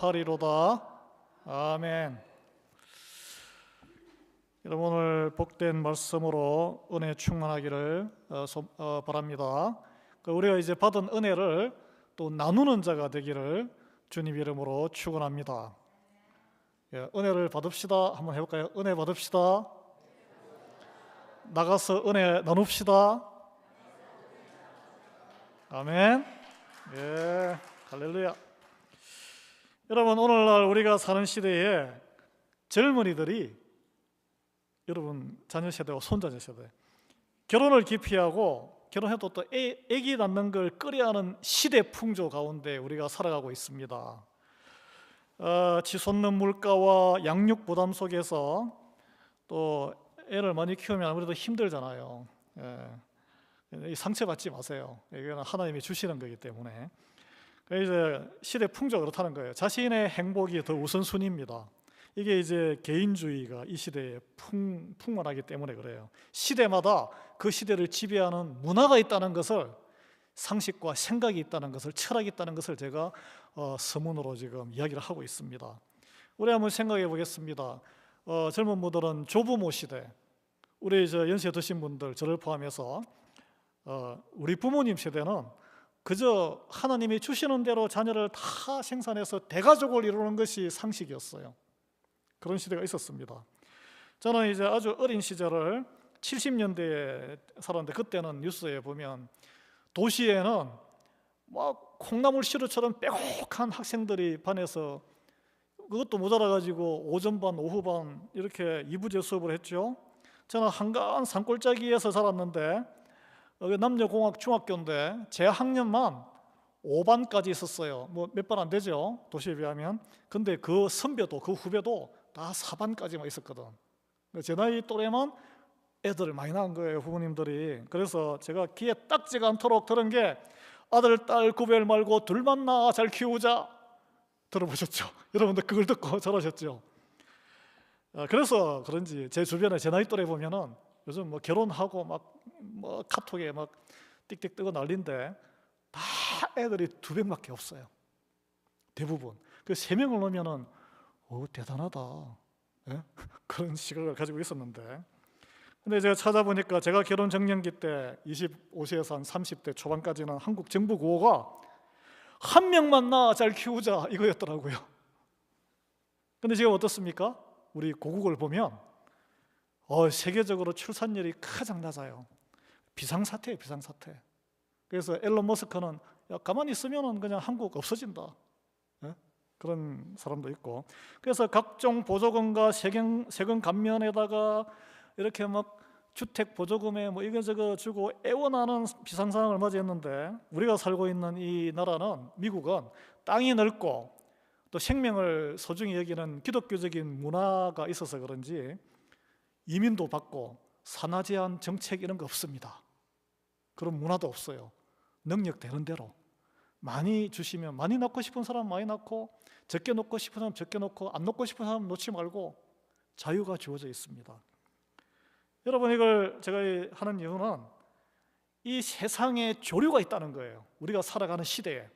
하리로다. 아멘. 여러분, 오늘 복된 말씀으로 은혜 충만하기를 바랍니다. 우리가 이제 받은 은혜를 또 나누는 자가 되기를 주님 이름으로 축원합니다. 은혜를 받읍시다. 한번 해볼까요? 은혜 받읍시다. 나가서 은혜 나눕시다. 아멘. 예, 할렐루야. 여러분, 오늘날 우리가 사는 시대에 젊은이들이, 여러분 자녀 세대와 손자녀 세대, 결혼을 기피하고 결혼해도 또 아기 낳는 걸 꺼려하는 시대 풍조 가운데 우리가 살아가고 있습니다. 치솟는 물가와 양육 부담 속에서 또 애를 많이 키우면 아무래도 힘들잖아요. 상처받지 마세요. 이거는 하나님이 주시는 거기 때문에. 이제 시대 풍조가 그렇다는 거예요. 자신의 행복이 더 우선순위입니다. 이게 이제 개인주의가 이 시대에 풍만하기 때문에 그래요. 시대마다 그 시대를 지배하는 문화가 있다는 것을, 상식과 생각이 있다는 것을, 철학이 있다는 것을 제가 서문으로 지금 이야기를 하고 있습니다. 우리 한번 생각해 보겠습니다. 젊은 분들은 조부모 시대, 우리 연세 드신 분들, 저를 포함해서 우리 부모님 세대는 그저 하나님이 주시는 대로 자녀를 다 생산해서 대가족을 이루는 것이 상식이었어요. 그런 시대가 있었습니다. 저는 이제 아주 어린 시절을 70년대에 살았는데, 그때는 뉴스에 보면 도시에는 막 콩나물 시루처럼 빼곡한 학생들이 반에서, 그것도 모자라가지고 오전반, 오후반 이렇게 이부제 수업을 했죠. 저는 한가한 산골짜기에서 자랐는데, 남녀공학 중학교인데 제 학년만 5반까지 있었어요. 뭐 몇 반 안 되죠, 도시에 비하면. 근데 그 선배도 그 후배도 다 4반까지만 있었거든. 제 나이 또래만 애들 많이 낳은 거예요, 부모님들이. 그래서 제가 귀에 딱지가 않도록 들은 게, 아들 딸 구별 말고 둘만 낳아 잘 키우자. 들어보셨죠? 여러분들 그걸 듣고 잘하셨죠? 그래서 그런지 제 주변에 제 나이 또래 보면은 요즘 뭐 결혼하고 막 뭐 카톡에 막 띡띡 뜨고 난리인데, 다 애들이 2명밖에 없어요. 대부분. 그 3명을 넣으면은 대단하다. 예? 그런 시각을 가지고 있었는데, 근데 제가 찾아보니까 제가 결혼 정년기 때 25세에서 한 30대 초반까지는 한국 정부 구호가 한 명만 낳아 잘 키우자, 이거였더라고요. 근데 지금 어떻습니까? 우리 고국을 보면 세계적으로 출산율이 가장 낮아요. 비상사태예요, 비상사태. 그래서 앨런 머스크는 가만히 있으면 그냥 한국 없어진다, 그런 사람도 있고. 그래서 각종 보조금과 세금 감면에다가 이렇게 막 주택 보조금에 뭐 이거저거 주고 애원하는 비상 상황을 맞이했는데, 우리가 살고 있는 이 나라는, 미국은 땅이 넓고 또 생명을 소중히 여기는 기독교적인 문화가 있어서 그런지 이민도 받고 산하 제한 정책 이런 거 없습니다. 그런 문화도 없어요. 능력 되는 대로 많이 주시면 많이 낳고 싶은 사람 많이 낳고, 적게 놓고 싶은 사람 적게 놓고, 안 놓고 싶은 사람 놓지 말고 자유가 주어져 있습니다. 여러분, 이걸 제가 하는 이유는 이 세상에 조류가 있다는 거예요. 우리가 살아가는 시대에.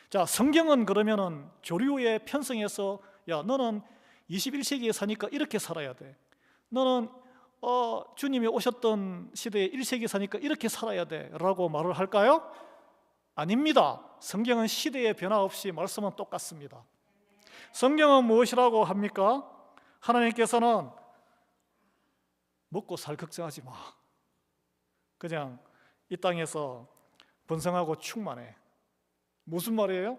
자, 성경은 그러면은 조류에 편성해서, 야, 너는 21세기에 사니까 이렇게 살아야 돼. 너는 주님이 오셨던 시대에 1세기 사니까 이렇게 살아야 돼 라고 말을 할까요? 아닙니다. 성경은 시대에 변화 없이 말씀은 똑같습니다. 성경은 무엇이라고 합니까? 하나님께서는 먹고 살 걱정하지 마. 그냥 이 땅에서 번성하고 충만해. 무슨 말이에요?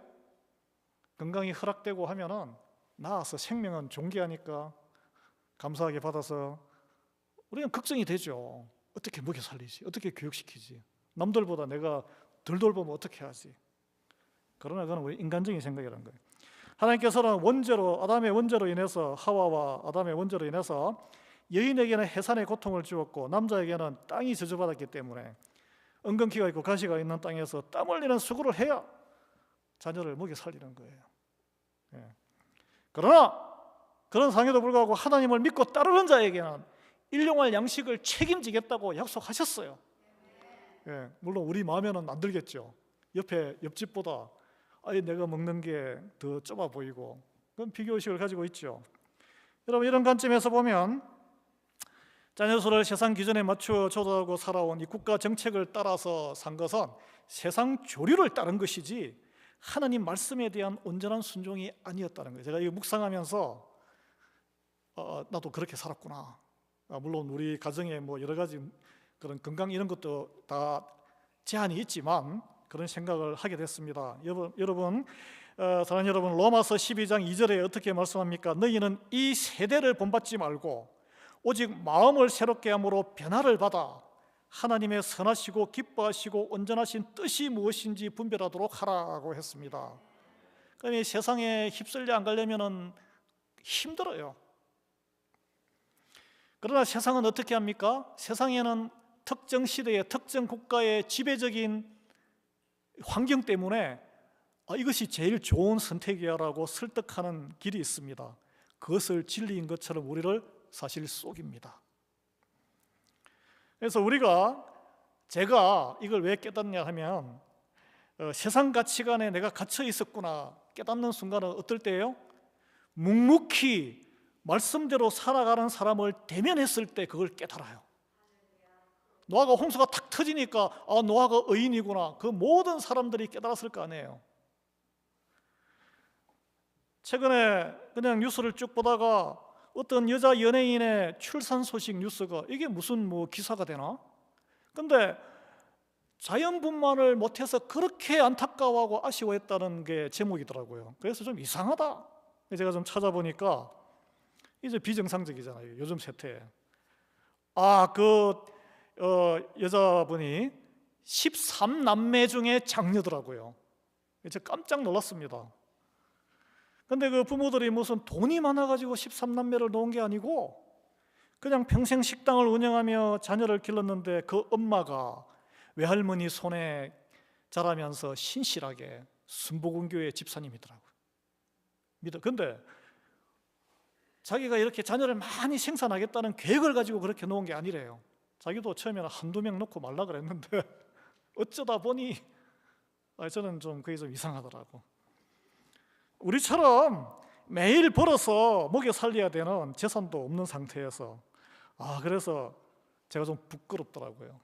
건강이 허락되고 하면은 나아서 생명은 존귀하니까 감사하게 받아서 우리는 걱정이 되죠. 어떻게 먹여 살리지? 어떻게 교육시키지? 남들보다 내가 덜 돌보면 어떻게 하지? 그러나 그건 우리 인간적인 생각이라는 거예요. 하나님께서는 원죄로, 아담의 원죄로 인해서, 하와와 아담의 원죄로 인해서 여인에게는 해산의 고통을 주었고 남자에게는 땅이 저주받았기 때문에 엉겅퀴가 있고 가시가 있는 땅에서 땀 흘리는 수고를 해야 자녀를 먹여 살리는 거예요. 그러나 그런 상황에도 불구하고 하나님을 믿고 따르는 자에게는 일용할 양식을 책임지겠다고 약속하셨어요. 물론 우리 마음에는 안 들겠죠. 옆집보다 내가 먹는 게 더 좁아 보이고 그런 비교의식을 가지고 있죠. 여러분, 이런 관점에서 보면 자녀 수를 세상 기준에 맞추어 조절하고 살아온 이 국가 정책을 따라서 산 것은 세상 조류를 따른 것이지 하나님 말씀에 대한 온전한 순종이 아니었다는 거예요. 제가 이거 묵상하면서 나도 그렇게 살았구나. 물론 우리 가정에 뭐 여러 가지 그런 건강 이런 것도 다 제한이 있지만 그런 생각을 하게 됐습니다. 여러분, 사랑하는 여러분, 로마서 12장 2절에 어떻게 말씀합니까? 너희는 이 세대를 본받지 말고 오직 마음을 새롭게 함으로 변화를 받아 하나님의 선하시고 기뻐하시고 온전하신 뜻이 무엇인지 분별하도록 하라고 했습니다. 그러니 세상에 휩쓸려 안 가려면 힘들어요. 그러나 세상은 어떻게 합니까? 세상에는 특정 시대의 특정 국가의 지배적인 환경 때문에 이것이 제일 좋은 선택이야라고 설득하는 길이 있습니다. 그것을 진리인 것처럼 우리를 사실 속입니다. 그래서 제가 이걸 왜 깨닫냐 하면 세상 가치관에 내가 갇혀 있었구나 깨닫는 순간은 어떨 때예요? 묵묵히 말씀대로 살아가는 사람을 대면했을 때 그걸 깨달아요. 노아가 홍수가 탁 터지니까 노아가 의인이구나. 그 모든 사람들이 깨달았을 거 아니에요. 최근에 그냥 뉴스를 쭉 보다가 어떤 여자 연예인의 출산 소식 뉴스가 이게 무슨 뭐 기사가 되나? 근데 자연분만을 못해서 그렇게 안타까워하고 아쉬워했다는 게 제목이더라고요. 그래서 좀 이상하다. 제가 좀 찾아보니까 이제 비정상적이잖아요. 요즘 세태에. 여자분이 13남매 중에 장녀더라고요. 제가 깜짝 놀랐습니다. 근데 그 부모들이 무슨 돈이 많아가지고 13남매를 놓은 게 아니고 그냥 평생 식당을 운영하며 자녀를 길렀는데 그 엄마가 외할머니 손에 자라면서 신실하게 순복음교회 집사님이더라고요. 근데 자기가 이렇게 자녀를 많이 생산하겠다는 계획을 가지고 그렇게 놓은 게 아니래요. 자기도 처음에는 한두 명 놓고 말라 그랬는데 어쩌다 보니 저는 좀 그게 좀 이상하더라고. 우리처럼 매일 벌어서 먹여 살려야 되는 재산도 없는 상태에서 그래서 제가 좀 부끄럽더라고요.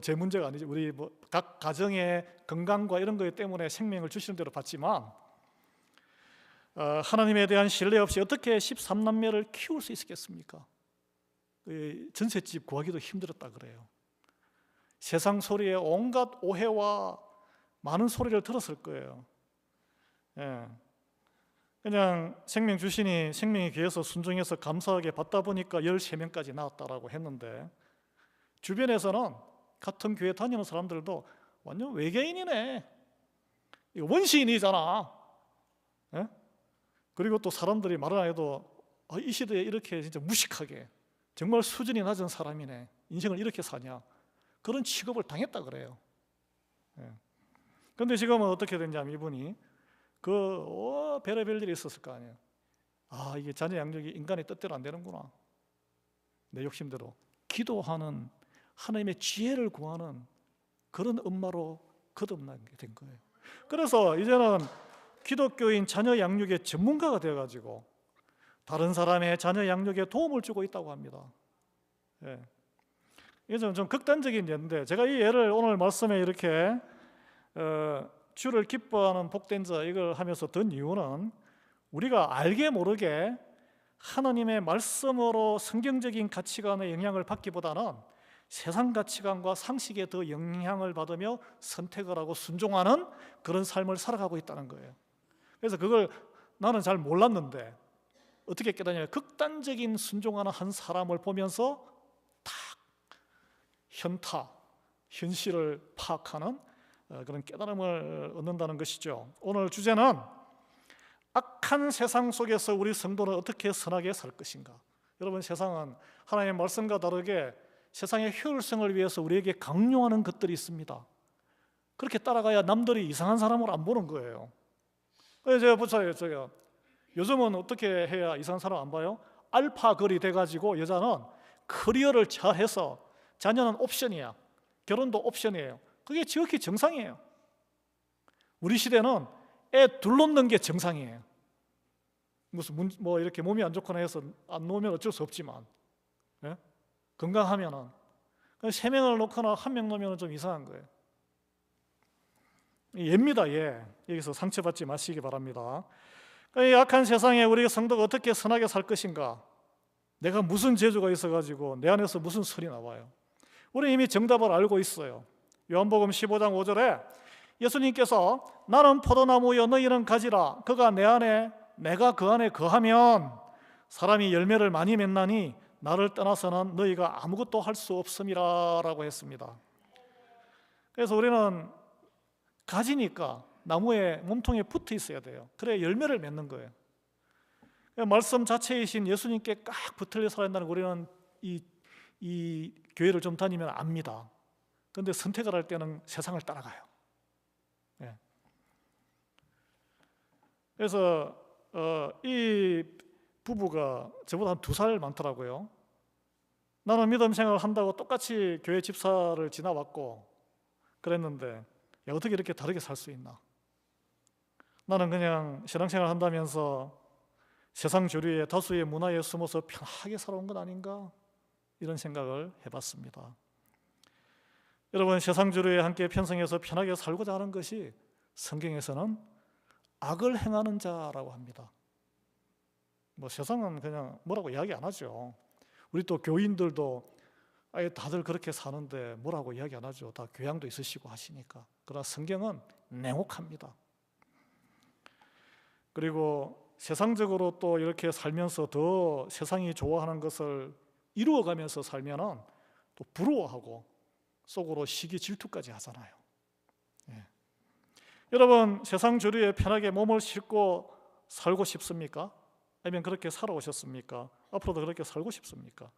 제 문제가 아니지. 우리 각 가정의 건강과 이런 것 때문에 생명을 주시는 대로 받지만 하나님에 대한 신뢰 없이 어떻게 13남매를 키울 수 있겠습니까? 전셋집 구하기도 힘들었다 그래요. 세상 소리에 온갖 오해와 많은 소리를 들었을 거예요. 그냥 생명 주시니 생명이 귀해서 순종해서 감사하게 받다 보니까 13명까지 나왔다라고 했는데 주변에서는 같은 교회 다니는 사람들도 완전 외계인이네, 원시인이잖아. 그리고 또 사람들이 말을 안 해도 이 시대에 이렇게 진짜 무식하게 정말 수준이 낮은 사람이네, 인생을 이렇게 사냐, 그런 취급을 당했다 그래요. 그런데 지금은 어떻게 됐냐면 이분이 별의별 일이 있었을 거 아니에요. 이게 자녀 양육이 인간의 뜻대로 안 되는구나, 내 욕심대로. 기도하는 하나님의 지혜를 구하는 그런 엄마로 거듭나게 된 거예요. 그래서 이제는 기독교인 자녀 양육의 전문가가 되어가지고 다른 사람의 자녀 양육에 도움을 주고 있다고 합니다. 이게 좀 극단적인 예인데 제가 이 예를 오늘 말씀에 이렇게 주를 기뻐하는 복된 자 이걸 하면서 든 이유는 우리가 알게 모르게 하나님의 말씀으로 성경적인 가치관의 영향을 받기보다는 세상 가치관과 상식에 더 영향을 받으며 선택을 하고 순종하는 그런 삶을 살아가고 있다는 거예요. 그래서 그걸 나는 잘 몰랐는데 어떻게 깨닫냐면 극단적인 순종하는 한 사람을 보면서 딱 현실을 파악하는 그런 깨달음을 얻는다는 것이죠. 오늘 주제는 악한 세상 속에서 우리 성도는 어떻게 선하게 살 것인가. 여러분, 세상은 하나님의 말씀과 다르게 세상의 효율성을 위해서 우리에게 강요하는 것들이 있습니다. 그렇게 따라가야 남들이 이상한 사람으로 안 보는 거예요. 그래서 제가 보세요. 요즘은 어떻게 해야 이상한 사람 안 봐요? 알파걸이 돼가지고 여자는 커리어를 잘해서 자녀는 옵션이야, 결혼도 옵션이에요. 그게 지극히 정상이에요. 우리 시대는 애 둘러놓는 게 정상이에요. 무슨 뭐 이렇게 몸이 안 좋거나 해서 안 놓으면 어쩔 수 없지만, 예? 건강하면은 3명을 놓거나 1명 놓으면 좀 이상한 거예요. 예입니다, 예. 여기서 상처받지 마시기 바랍니다. 이 악한 세상에 우리 성도가 어떻게 선하게 살 것인가? 내가 무슨 재주가 있어가지고 내 안에서 무슨 설이 나와요? 우리 이미 정답을 알고 있어요. 요한복음 15장 5절에 예수님께서 나는 포도나무여 너희는 가지라 그가 내 안에 내가 그 안에 거하면 사람이 열매를 많이 맺나니 나를 떠나서는 너희가 아무것도 할 수 없음이라 라고 했습니다. 그래서 우리는 가지니까 나무에 몸통에 붙어 있어야 돼요. 그래야 열매를 맺는 거예요. 말씀 자체이신 예수님께 꽉 붙들려 살아야 한다는 거 우리는 이 교회를 좀 다니면 압니다. 그런데 선택을 할 때는 세상을 따라가요. 예. 그래서 이 부부가 저보다 한 2살 많더라고요. 나는 믿음 생활을 한다고 똑같이 교회 집사를 지나왔고 그랬는데 야, 어떻게 이렇게 다르게 살 수 있나? 나는 그냥 신앙생활 한다면서 세상 주류의 다수의 문화에 숨어서 편하게 살아온 건 아닌가? 이런 생각을 해봤습니다. 여러분, 세상 주류에 함께 편성해서 편하게 살고자 하는 것이 성경에서는 악을 행하는 자라고 합니다. 뭐 세상은 그냥 뭐라고 이야기 안 하죠. 우리 또 교인들도 아예 다들 그렇게 사는데 뭐라고 이야기 안 하죠. 다 교양도 있으시고 하시니까. 그러나 성경은 냉혹합니다. 그리고 세상적으로 또 이렇게 살면서 더 세상이 좋아하는 것을 이루어가면서 살면은 또 부러워하고 속으로 시기 질투까지 하잖아요. 예. 여러분, 세상 주류에 편하게 몸을 싣고 살고 싶습니까? 아니면 그렇게 살아오셨습니까? 앞으로도 그렇게 살고 싶습니까?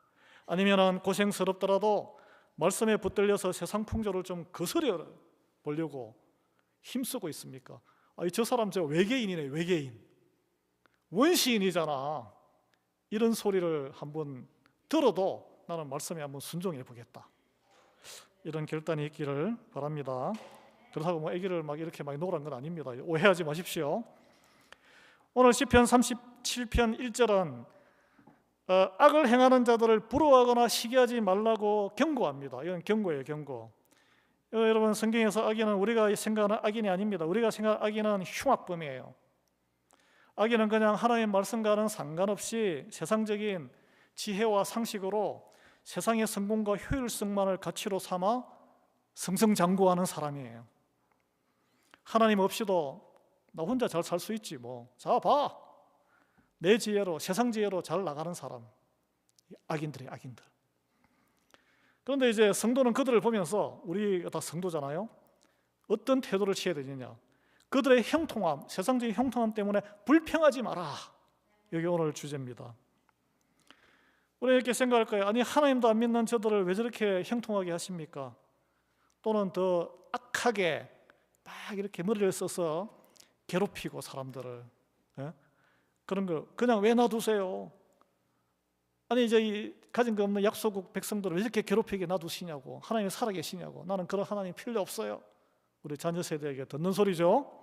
아니면은 고생스럽더라도 말씀에 붙들려서 세상 풍조를 좀 거스려 보려고 힘쓰고 있습니까? 저 사람 저 외계인이네, 외계인. 원시인이잖아. 이런 소리를 한번 들어도 나는 말씀에 한번 순종해 보겠다. 이런 결단이 있기를 바랍니다. 그렇다고 뭐 아기를 막 이렇게 막 놓으란 건 아닙니다. 오해하지 마십시오. 오늘 시편 37편 1절은 악을 행하는 자들을 부러워하거나 시기하지 말라고 경고합니다. 이건 경고예요, 경고. 여러분, 성경에서 악인은 우리가 생각하는 악인이 아닙니다. 우리가 생각하는 악인은 흉악범이에요. 악인은 그냥 하나님의 말씀과는 상관없이 세상적인 지혜와 상식으로 세상의 성공과 효율성만을 가치로 삼아 승승장구하는 사람이에요. 하나님 없이도 나 혼자 잘 살 수 있지 뭐. 자, 봐. 내 지혜로, 세상 지혜로 잘 나가는 사람. 악인들이 악인들. 그런데 이제 성도는 그들을 보면서, 우리가 다 성도잖아요. 어떤 태도를 취해야 되느냐? 그들의 형통함, 세상적인 형통함 때문에 불평하지 마라. 여기 오늘 주제입니다. 우리 이렇게 생각할 거예요. 아니, 하나님도 안 믿는 저들을 왜 저렇게 형통하게 하십니까? 또는 더 악하게 막 이렇게 머리를 써서 괴롭히고 사람들을, 예? 그런 거 그냥 왜 놔두세요? 아니, 이제 이 가진 거 없는 약소국 백성들을 왜 이렇게 괴롭히게 놔두시냐고. 하나님이 살아계시냐고. 나는 그런 하나님 필요 없어요. 우리 자녀 세대에게 듣는 소리죠.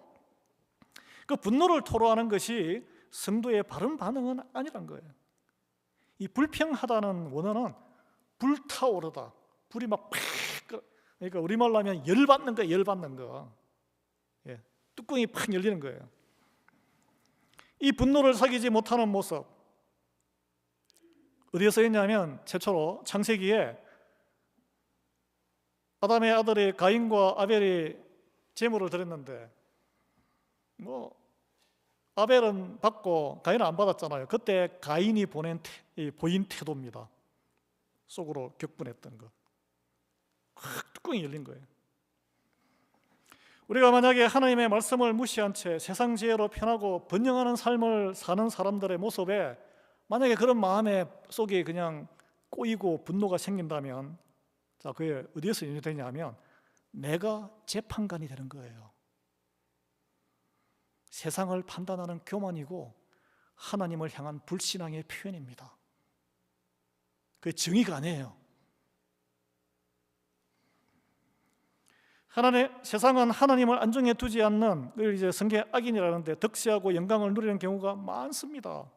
그 분노를 토로하는 것이 성도의 바른 반응은 아니란 거예요. 이 불평하다는 원어는 불타오르다. 불이 막 팍, 그러니까 우리말로 하면 열받는 거예요. 열받는 거. 예, 뚜껑이 팍 열리는 거예요. 이 분노를 사귀지 못하는 모습 어디에서 있냐면 최초로 창세기에 아담의 아들이 가인과 아벨이 제물을 드렸는데 뭐 아벨은 받고 가인은 안 받았잖아요. 그때 가인이 보인 태도입니다. 속으로 격분했던 거. 확 뚜껑이 열린 거예요. 우리가 만약에 하나님의 말씀을 무시한 채 세상 지혜로 편하고 번영하는 삶을 사는 사람들의 모습에 만약에 그런 마음에 속에 그냥 꼬이고 분노가 생긴다면, 자, 그게 어디에서 연유되냐면 내가 재판관이 되는 거예요. 세상을 판단하는 교만이고 하나님을 향한 불신앙의 표현입니다. 그게 정의가 아니에요. 세상은 하나님을 안정해 두지 않는, 그걸 이제 성경 악인이라는데, 덕시하고 영광을 누리는 경우가 많습니다.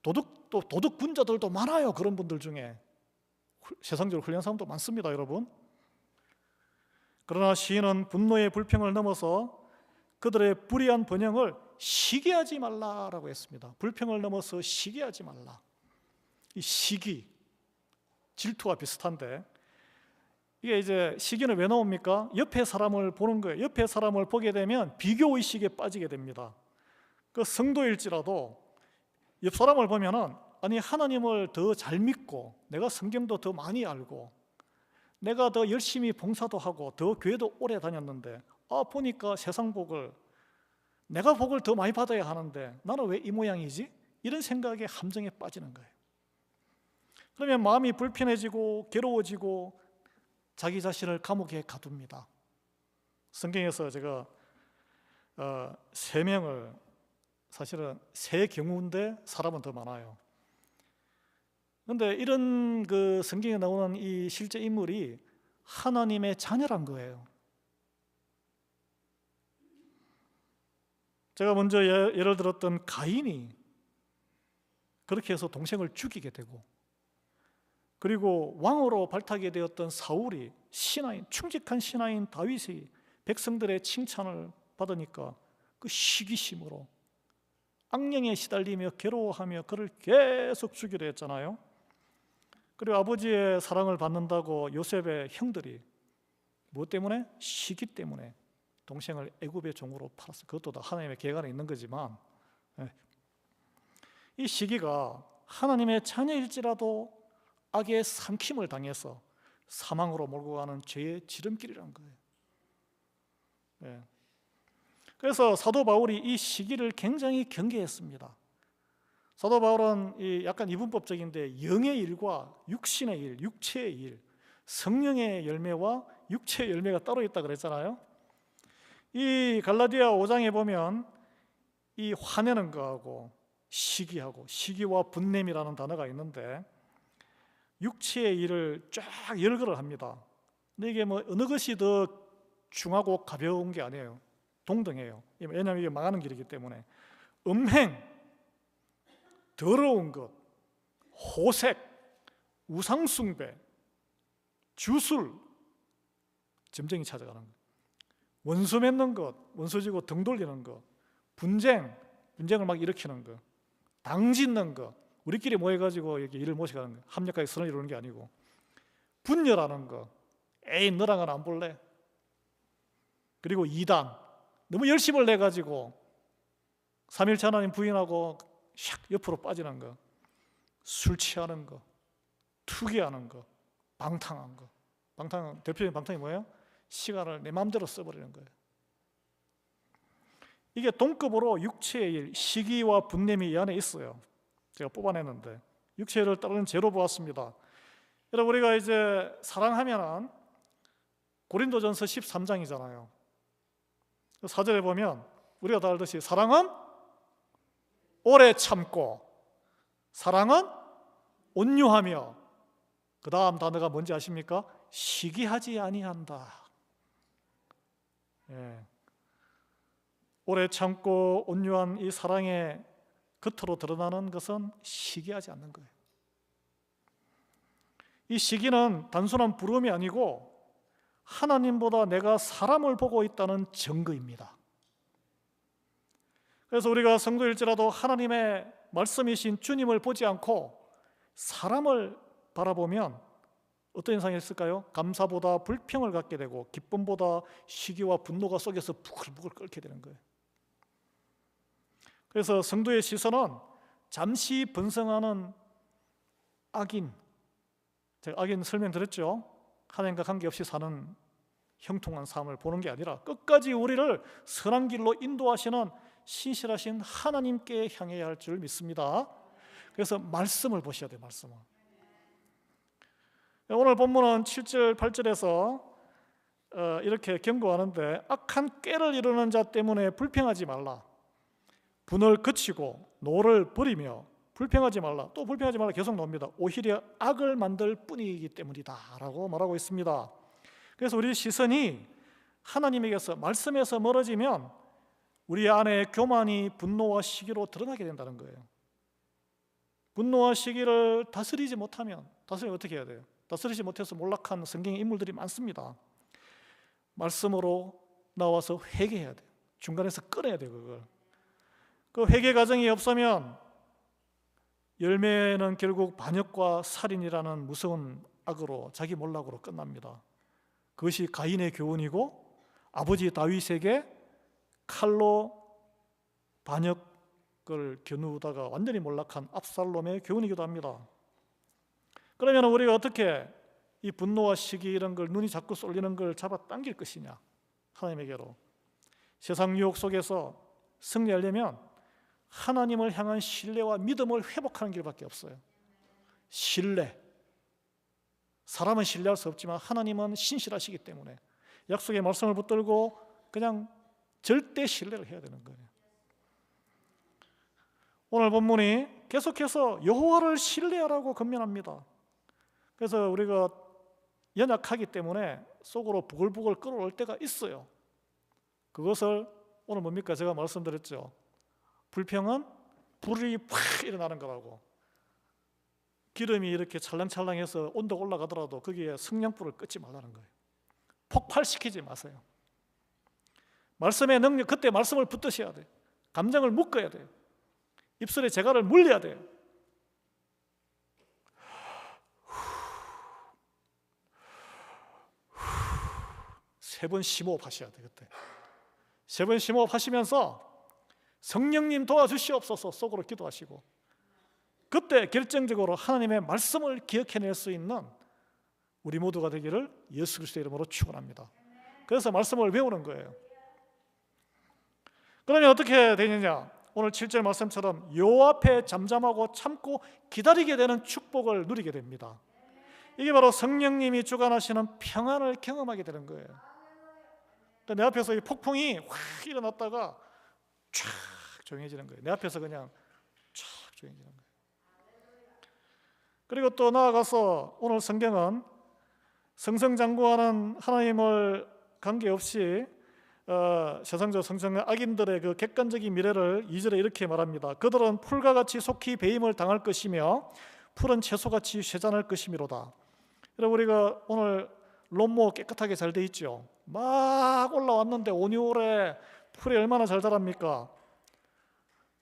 도덕 분자들도 많아요. 그런 분들 중에 세상적으로 훌륭한 사람도 많습니다, 여러분. 그러나 시인은 분노의 불평을 넘어서 그들의 불의한 번영을 시기하지 말라라고 했습니다. 불평을 넘어서 시기하지 말라. 이 시기, 질투와 비슷한데, 이게 이제 시기는 왜 나옵니까? 옆에 사람을 보는 거예요. 옆에 사람을 보게 되면 비교의식에 빠지게 됩니다. 그 성도일지라도 옆 사람을 보면은, 아니 하나님을 더 잘 믿고 내가 성경도 더 많이 알고 내가 더 열심히 봉사도 하고 더 교회도 오래 다녔는데, 보니까 세상 복을, 내가 복을 더 많이 받아야 하는데 나는 왜 이 모양이지? 이런 생각에 함정에 빠지는 거예요. 그러면 마음이 불편해지고 괴로워지고 자기 자신을 감옥에 가둡니다. 성경에서 제가 3명을, 사실은 3경우인데 사람은 더 많아요. 그런데 이런 그 성경에 나오는 이 실제 인물이 하나님의 자녀란 거예요. 제가 먼저 예를 들었던 가인이 그렇게 해서 동생을 죽이게 되고, 그리고 왕으로 발탁이 되었던 사울이 신하인, 충직한 신하인 다윗이 백성들의 칭찬을 받으니까 그 시기심으로 악령에 시달리며 괴로워하며 그를 계속 죽이려 했잖아요. 그리고 아버지의 사랑을 받는다고 요셉의 형들이 무엇 때문에? 시기 때문에 동생을 애굽의 종으로 팔았어요. 그것도 다 하나님의 계획 안에 있는 거지만, 이 시기가 하나님의 자녀일지라도 악의 삼킴을 당해서 사망으로 몰고 가는 죄의 지름길이란 거예요. 그래서 사도 바울이 이 시기를 굉장히 경계했습니다. 사도 바울은 약간 이분법적인데, 영의 일과 육신의 일, 육체의 일, 성령의 열매와 육체의 열매가 따로 있다 그랬잖아요. 이 갈라디아 5장에 보면 이 화내는 거하고 시기하고, 시기와 분냄이라는 단어가 있는데, 육체의 일을 쫙 열거를 합니다. 근데 이게 뭐 어느 것이 더 중하고 가벼운 게 아니에요. 동등해요. 왜냐하면 이게 망하는 길이기 때문에. 음행, 더러운 것, 호색, 우상숭배, 주술, 점쟁이 찾아가는 것, 원수 맺는 것, 원수 지고 등 돌리는 것, 분쟁을 막 일으키는 것, 당 짓는 것, 우리끼리 모여가지고 이렇게 일을 모셔가는 거, 합력하게 선을 이루는 게 아니고, 분열하는 거, 에이 너랑은 안 볼래. 그리고 이단, 너무 열심을 내가지고 3일째 하나님 부인하고 샥 옆으로 빠지는 거, 술 취하는 거, 투기하는 거, 방탕한 거. 대표적인 방탕이 뭐예요? 시간을 내 마음대로 써버리는 거예요. 이게 동급으로 육체의 일, 시기와 분냄이 이 안에 있어요. 제가 뽑아냈는데 육체를 따르는 죄로 보았습니다. 여러분, 우리가 이제 사랑하면은 고린도전서 13장이잖아요. 4절에 보면 우리가 다 알듯이 사랑은 오래 참고, 사랑은 온유하며, 그 다음 단어가 뭔지 아십니까? 시기하지 아니한다. 오래 참고 온유한 이 사랑의 겉으로 드러나는 것은 시기하지 않는 거예요. 이 시기는 단순한 부러움이 아니고 하나님보다 내가 사람을 보고 있다는 증거입니다. 그래서 우리가 성도일지라도 하나님의 말씀이신 주님을 보지 않고 사람을 바라보면 어떤 현상이 있을까요? 감사보다 불평을 갖게 되고 기쁨보다 시기와 분노가 속에서 부글부글 끓게 되는 거예요. 그래서 성도의 시선은 잠시 번성하는 악인, 제가 악인 설명드렸죠. 하나님과 관계없이 사는 형통한 삶을 보는 게 아니라 끝까지 우리를 선한 길로 인도하시는 신실하신 하나님께 향해야 할 줄 믿습니다. 그래서 말씀을 보셔야 돼요. 말씀을. 오늘 본문은 7절 8절에서 이렇게 경고하는데, 악한 꾀를 이루는 자 때문에 불평하지 말라. 분을 그치고 노를 버리며 불평하지 말라. 또 불평하지 말라 계속 나옵니다. 오히려 악을 만들 뿐이기 때문이다 라고 말하고 있습니다. 그래서 우리 시선이 하나님에게서, 말씀에서 멀어지면 우리 안에 교만이 분노와 시기로 드러나게 된다는 거예요. 분노와 시기를 다스리지 못하면, 다스리면 어떻게 해야 돼요? 다스리지 못해서 몰락한 성경의 인물들이 많습니다. 말씀으로 나와서 회개해야 돼요. 중간에서 끊어야 돼요. 그걸. 그 회개 과정이 없으면 열매는 결국 반역과 살인이라는 무서운 악으로, 자기 몰락으로 끝납니다. 그것이 가인의 교훈이고 아버지 다윗에게 칼로 반역을 겨누다가 완전히 몰락한 압살롬의 교훈이기도 합니다. 그러면 우리가 어떻게 이 분노와 시기 이런 걸, 눈이 자꾸 쏠리는 걸 잡아당길 것이냐? 하나님에게로. 세상 유혹 속에서 승리하려면 하나님을 향한 신뢰와 믿음을 회복하는 길밖에 없어요. 신뢰. 사람은 신뢰할 수 없지만 하나님은 신실하시기 때문에 약속의 말씀을 붙들고 그냥 절대 신뢰를 해야 되는 거예요. 오늘 본문이 계속해서 여호와를 신뢰하라고 권면합니다. 그래서 우리가 연약하기 때문에 속으로 부글부글 끓어올 때가 있어요. 그것을 오늘 뭡니까? 제가 말씀드렸죠. 불평은 불이 팍 일어나는 거라고. 기름이 이렇게 찰랑찰랑해서 온도가 올라가더라도 거기에 성냥불을 끄지 말라는 거예요. 폭발시키지 마세요. 말씀의 능력, 그때 말씀을 붙드셔야 돼요. 감정을 묶어야 돼요. 입술에 재갈을 물려야 돼요. 세 번 심호흡 하셔야 돼요. 그때 세 번 심호흡 하시면서 성령님 도와주시옵소서 속으로 기도하시고, 그때 결정적으로 하나님의 말씀을 기억해낼 수 있는 우리 모두가 되기를 예수 그리스도의 이름으로 축원합니다. 그래서 말씀을 외우는 거예요. 그러면 어떻게 되느냐? 오늘 7절 말씀처럼 요 앞에 잠잠하고 참고 기다리게 되는 축복을 누리게 됩니다. 이게 바로 성령님이 주관하시는 평안을 경험하게 되는 거예요. 내 앞에서 이 폭풍이 확 일어났다가 쫙 조용해지는 거예요. 내 앞에서 그냥 쫙 조용해지는 거예요. 그리고 또 나아가서 오늘 성경은 성성장구하는 하나님을 관계없이 세상적 성성의 악인들의 그 객관적인 미래를 2절에 이렇게 말합니다. 그들은 풀과 같이 속히 배임을 당할 것이며 풀은 채소같이 쇠잔할 것이미로다. 여러분, 우리가 오늘 롬모 깨끗하게 잘 돼 있죠. 막 올라왔는데 오니올에 풀이 얼마나 잘 자랍니까?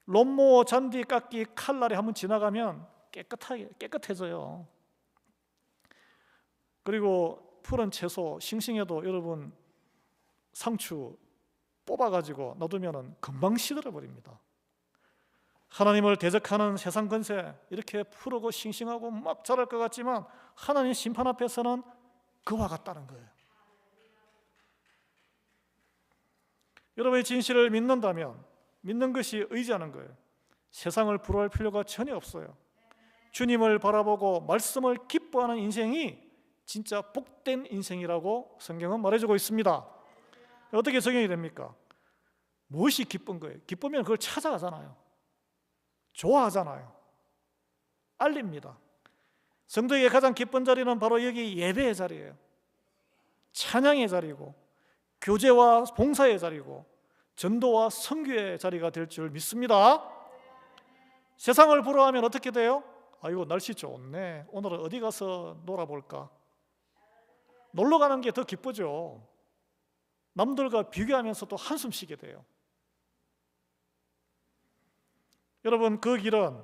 롬모, 잔디, 깎기, 칼날이 한번 지나가면 깨끗해져요. 그리고 푸른 채소, 싱싱해도 여러분 상추 뽑아가지고 놔두면 금방 시들어버립니다. 하나님을 대적하는 세상 권세, 이렇게 푸르고 싱싱하고 막 자랄 것 같지만 하나님 심판 앞에서는 그와 같다는 거예요. 여러분의 진실을 믿는다면, 믿는 것이 의지하는 거예요. 세상을 부러워할 필요가 전혀 없어요. 주님을 바라보고 말씀을 기뻐하는 인생이 진짜 복된 인생이라고 성경은 말해주고 있습니다. 어떻게 적용이 됩니까? 무엇이 기쁜 거예요? 기쁘면 그걸 찾아가잖아요. 좋아하잖아요. 알립니다. 성도에게 가장 기쁜 자리는 바로 여기 예배의 자리예요. 찬양의 자리고 교제와 봉사의 자리고 전도와 선교의 자리가 될 줄 믿습니다. 세상을 부러워하면 어떻게 돼요? 아이고 날씨 좋네, 오늘은 어디 가서 놀아볼까? 놀러 가는 게 더 기쁘죠. 남들과 비교하면서도 한숨 쉬게 돼요. 여러분, 그 길은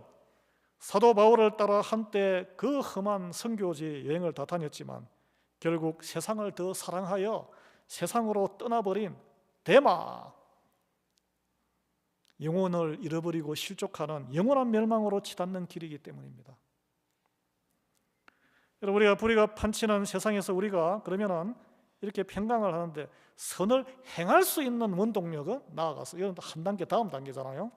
사도 바울을 따라 한때 그 험한 선교지 여행을 다 다녔지만 결국 세상을 더 사랑하여 세상으로 떠나버린 데마, 영혼을 잃어버리고 실족하는 영원한 멸망으로 치닫는 길이기 때문입니다. 여러분, 우리가 불의가 판치는 세상에서 우리가 그러면은 이렇게 평강을 하는데 선을 행할 수 있는 원동력은 나아가서, 이건 한 단계 다음 단계잖아요.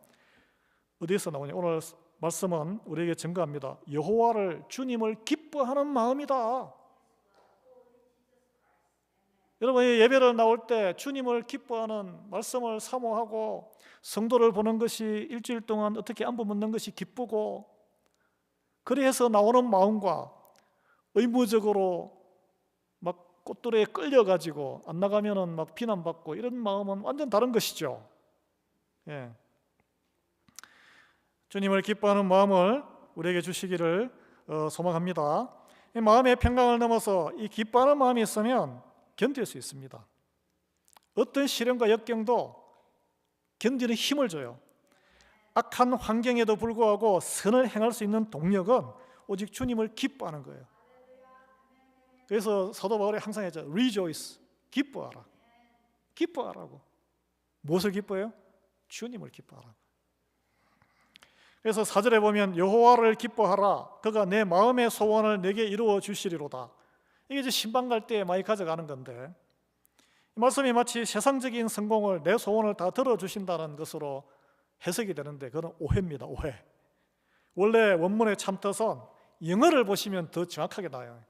어디에서 나오냐? 오늘 말씀은 우리에게 증거합니다. 여호와를, 주님을 기뻐하는 마음이다. 여러분, 예배를 나올 때 주님을 기뻐하는 말씀을 사모하고 성도를 보는 것이 일주일 동안 어떻게 안부 묻는 것이 기쁘고, 그래서 나오는 마음과 의무적으로 막 꽃들에 끌려가지고 안 나가면은 막 비난받고 이런 마음은 완전 다른 것이죠. 예. 주님을 기뻐하는 마음을 우리에게 주시기를 소망합니다. 이 마음의 평강을 넘어서 이 기뻐하는 마음이 있으면 견딜 수 있습니다. 어떤 시련과 역경도 견디는 힘을 줘요. 악한 환경에도 불구하고 선을 행할 수 있는 동력은 오직 주님을 기뻐하는 거예요. 그래서 사도 바울이 항상 했죠. Rejoice, 기뻐하라. 기뻐하라고. 무엇을 기뻐해요? 주님을 기뻐하라. 그래서 4절에 보면 여호와를 기뻐하라. 그가 내 마음의 소원을 내게 이루어 주시리로다. 이게 이제 신방 갈 때 많이 가져가는 건데, 이 말씀이 마치 세상적인 성공을, 내 소원을 다 들어주신다는 것으로 해석이 되는데 그건 오해입니다. 오해. 원래 원문의 참뜻은 영어를 보시면 더 정확하게 나와요.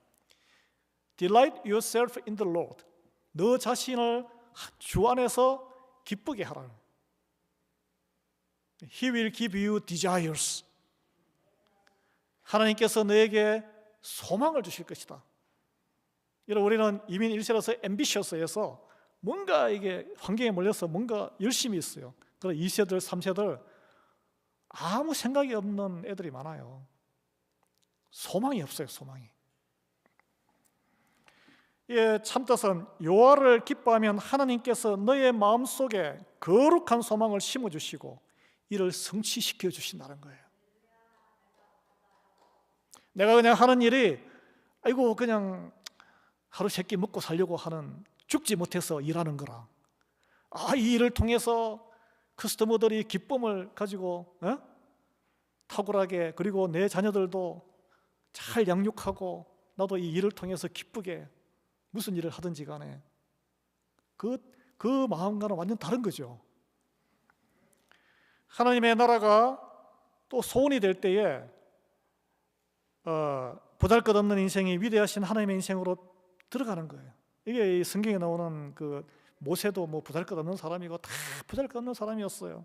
Delight yourself in the Lord. 너 자신을 주 안에서 기쁘게 하라. He will give you desires. 하나님께서 너에게 소망을 주실 것이다. 여러분, 우리는 이민 1세라서 ambitious해서 뭔가 이게 환경에 몰려서 뭔가 열심히 있어요. 그래서 2세들, 3세들 아무 생각이 없는 애들이 많아요. 소망이 없어요. 소망이. 예, 참뜻은 여호와를 기뻐하면 하나님께서 너의 마음속에 거룩한 소망을 심어주시고 이를 성취시켜 주신다는 거예요. 내가 그냥 하는 일이 아이고 그냥 하루 세끼 먹고 살려고 하는, 죽지 못해서 일하는 거라. 이 일을 통해서 커스터머들이 기쁨을 가지고 탁월하게, 그리고 내 자녀들도 잘 양육하고 나도 이 일을 통해서 기쁘게 무슨 일을 하든지 간에 그 마음과는 완전 다른 거죠. 하나님의 나라가 또 소원이 될 때에 보잘것없는 인생이 위대하신 하나님의 인생으로 들어가는 거예요. 이게 이 성경에 나오는 그 모세도 뭐 보잘것없는 사람이고 다 보잘것없는 사람이었어요.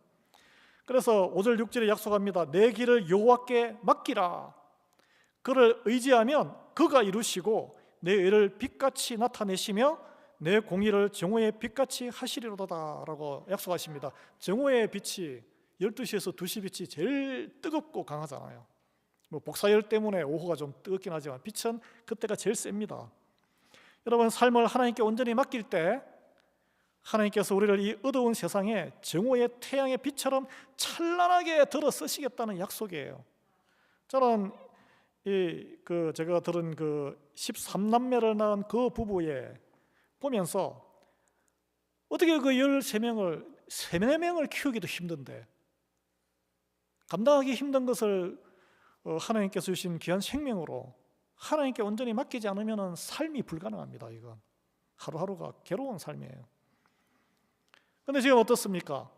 그래서 5절 6절에 약속합니다. 내 길을 여호와께 맡기라. 그를 의지하면 그가 이루시고 내 의를 빛같이 나타내시며 내 공의를 정오의 빛같이 하시리로다 라고 약속하십니다. 정오의 빛이 12시에서 2시 빛이 제일 뜨겁고 강하잖아요. 뭐 복사열 때문에 오후가 좀 뜨겁긴 하지만 빛은 그때가 제일 셉니다. 여러분, 삶을 하나님께 온전히 맡길 때 하나님께서 우리를 이 어두운 세상에 정오의 태양의 빛처럼 찬란하게 들어 쓰시겠다는 약속이에요. 저는 제가 들은 그 13남매를 낳은 그 부부에 보면서 어떻게 그 13명을 3-4명을 키우기도 힘든데 감당하기 힘든 것을 하나님께서 주신 귀한 생명으로 하나님께 온전히 맡기지 않으면 삶이 불가능합니다. 이건 하루하루가 괴로운 삶이에요. 그런데 지금 어떻습니까?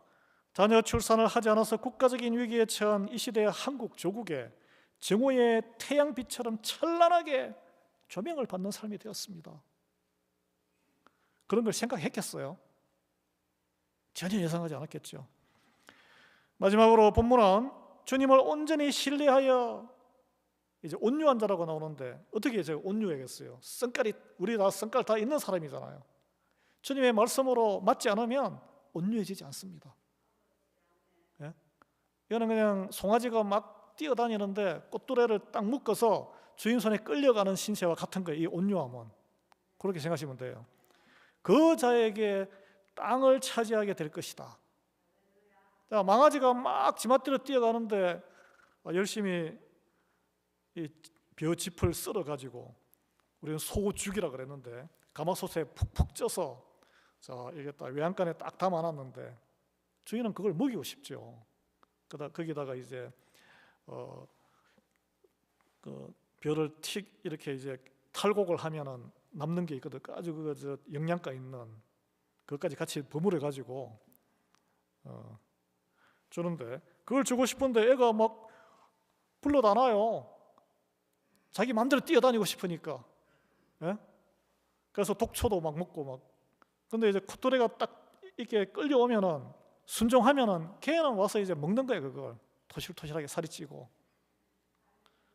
자녀 출산을 하지 않아서 국가적인 위기에 처한 이 시대의 한국 조국에 정오의 태양빛처럼 찬란하게 조명을 받는 삶이 되었습니다. 그런 걸 생각했겠어요? 전혀 예상하지 않았겠죠. 마지막으로 본문은 주님을 온전히 신뢰하여 이제 온유한 자라고 나오는데 어떻게 제가 온유해겠어요? 성깔이, 우리 다 성깔 다 있는 사람이잖아요. 주님의 말씀으로 맞지 않으면 온유해지지 않습니다. 예? 이거는 그냥 송아지가 막 뛰어다니는데 꽃두레를 딱 묶어서 주인 손에 끌려가는 신세와 같은 거예요. 이 온유함은. 그렇게 생각하시면 돼요. 그 자에게 땅을 차지하게 될 것이다. 자, 망아지가 막 지맛대로 뛰어가는데 열심히 이 벼짚을 썰어가지고 우리는 소죽이라 그랬는데 가마솥에 푹푹 쪄서 자 이게 딱 외양간에 딱 담아놨는데 주인은 그걸 먹이고 싶죠. 거기다가 이제 그 벼를 틱 이렇게 이제 탈곡을 하면은 남는 게 있거든. 아주 그 영양가 있는 그것까지 같이 버무려 가지고 주는데 그걸 주고 싶은데 애가 막 불러다나요. 자기 마음대로 뛰어다니고 싶으니까. 예? 그래서 독초도 막 먹고 막. 근데 이제 콧도레가 딱 이렇게 끌려오면은 순종하면은 걔는 와서 이제 먹는 거예요. 그걸 토실토실하게 살이 찌고.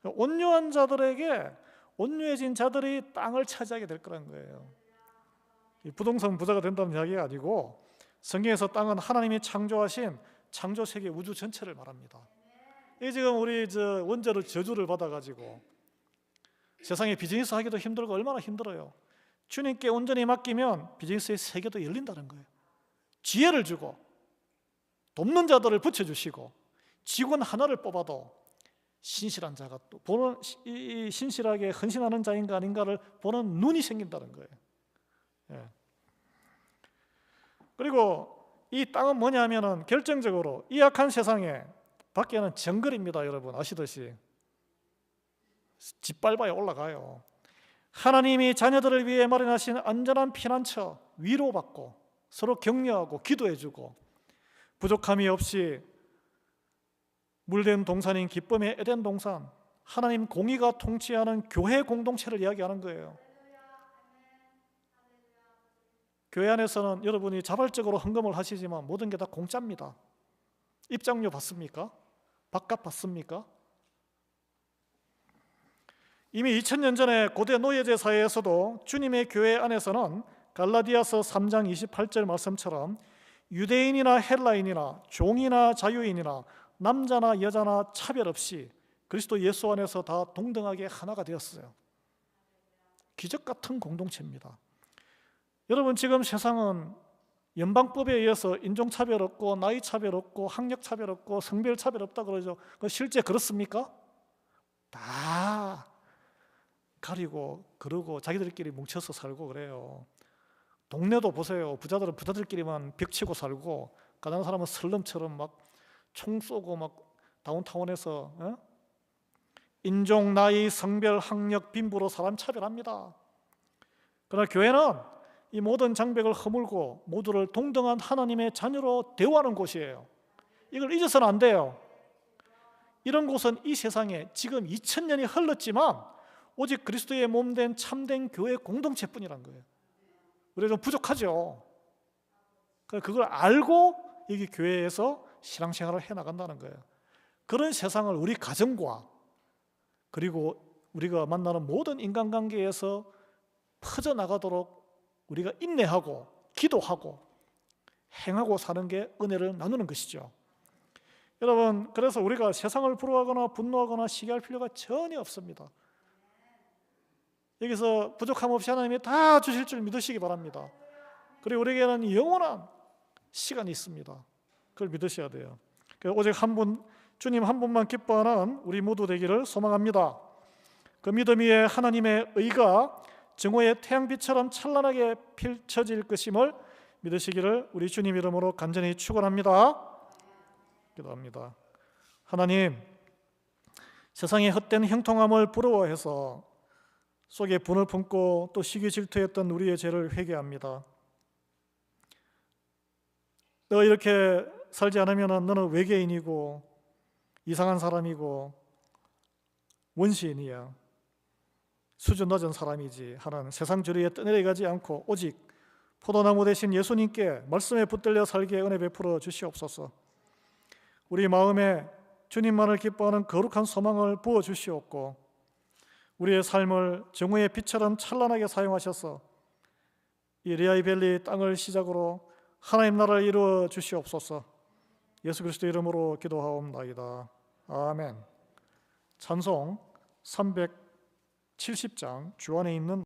온유한 자들에게 온유해진 자들이 땅을 차지하게 될 거라는 거예요. 이 부동산 부자가 된다는 이야기가 아니고 성경에서 땅은 하나님이 창조하신 창조 세계 우주 전체를 말합니다. 이 지금 우리 원자로 저주를 받아가지고 세상에 비즈니스 하기도 힘들고 얼마나 힘들어요. 주님께 온전히 맡기면 비즈니스의 세계도 열린다는 거예요. 지혜를 주고 돕는 자들을 붙여주시고 직원 하나를 뽑아도 신실한 자가 또 보는 이 신실하게 헌신하는 자인가 아닌가를 보는 눈이 생긴다는 거예요. 예. 그리고 이 땅은 뭐냐면은 결정적으로 이 악한 세상에 밖에는 정글입니다. 여러분 아시듯이 짓밟아야 올라가요. 하나님이 자녀들을 위해 마련하신 안전한 피난처, 위로받고 서로 격려하고 기도해주고 부족함이 없이 물된 동산인 기쁨의 에덴 동산, 하나님 공의가 통치하는 교회 공동체를 이야기하는 거예요. 교회 안에서는 여러분이 자발적으로 헌금을 하시지만 모든 게 다 공짜입니다. 입장료 받습니까? 밥값 받습니까? 이미 2000년 전에 고대 노예제 사회에서도 주님의 교회 안에서는 갈라디아서 3장 28절 말씀처럼 유대인이나 헬라인이나 종이나 자유인이나 남자나 여자나 차별 없이 그리스도 예수 안에서 다 동등하게 하나가 되었어요. 기적 같은 공동체입니다. 여러분 지금 세상은 연방법에 의해서 인종차별 없고 나이차별 없고 학력차별 없고 성별차별 없다 그러죠. 실제 그렇습니까? 다 가리고 그러고 자기들끼리 뭉쳐서 살고 그래요. 동네도 보세요. 부자들은 부자들끼리만 벽치고 살고 가난한 사람은 슬럼처럼 막 총 쏘고 막 다운타운에서 인종, 나이, 성별, 학력, 빈부로 사람 차별합니다. 그러나 교회는 이 모든 장벽을 허물고 모두를 동등한 하나님의 자녀로 대우하는 곳이에요. 이걸 잊어서는 안 돼요. 이런 곳은 이 세상에 지금 2000년이 흘렀지만 오직 그리스도의 몸된 참된 교회 공동체뿐이란 거예요. 우리가 좀 부족하죠. 그걸 알고 여기 교회에서 신앙생활을 해나간다는 거예요. 그런 세상을 우리 가정과 그리고 우리가 만나는 모든 인간관계에서 퍼져나가도록 우리가 인내하고 기도하고 행하고 사는 게 은혜를 나누는 것이죠. 여러분, 그래서 우리가 세상을 부러워하거나 분노하거나 시기할 필요가 전혀 없습니다. 여기서 부족함 없이 하나님이 다 주실 줄 믿으시기 바랍니다. 그리고 우리에게는 영원한 시간이 있습니다. 그걸 믿으셔야 돼요. 오직 한 분, 주님 한 분만 기뻐하는 우리 모두 되기를 소망합니다. 그 믿음 위에 하나님의 의가 증오의 태양빛처럼 찬란하게 펼쳐질 것임을 믿으시기를 우리 주님 이름으로 간절히 축원합니다. 기도합니다. 하나님, 세상의 헛된 형통함을 부러워해서 속에 분을 품고 또 시기 질투했던 우리의 죄를 회개합니다. 너 이렇게 살지 않으면 너는 외계인이고 이상한 사람이고 원시인이야, 수준 낮은 사람이지 하는 세상 주류에 떠내려가지 않고 오직 포도나무 대신 예수님께 말씀에 붙들려 살기에 은혜 베풀어 주시옵소서. 우리 마음에 주님만을 기뻐하는 거룩한 소망을 부어 주시옵고 우리의 삶을 정오의 빛처럼 찬란하게 사용하셔서 이 레아이밸리 땅을 시작으로 하나님 나라를 이루어 주시옵소서. 예수 그리스도 이름으로 기도하옵나이다. 아멘. 찬송 370장 주 안에 있는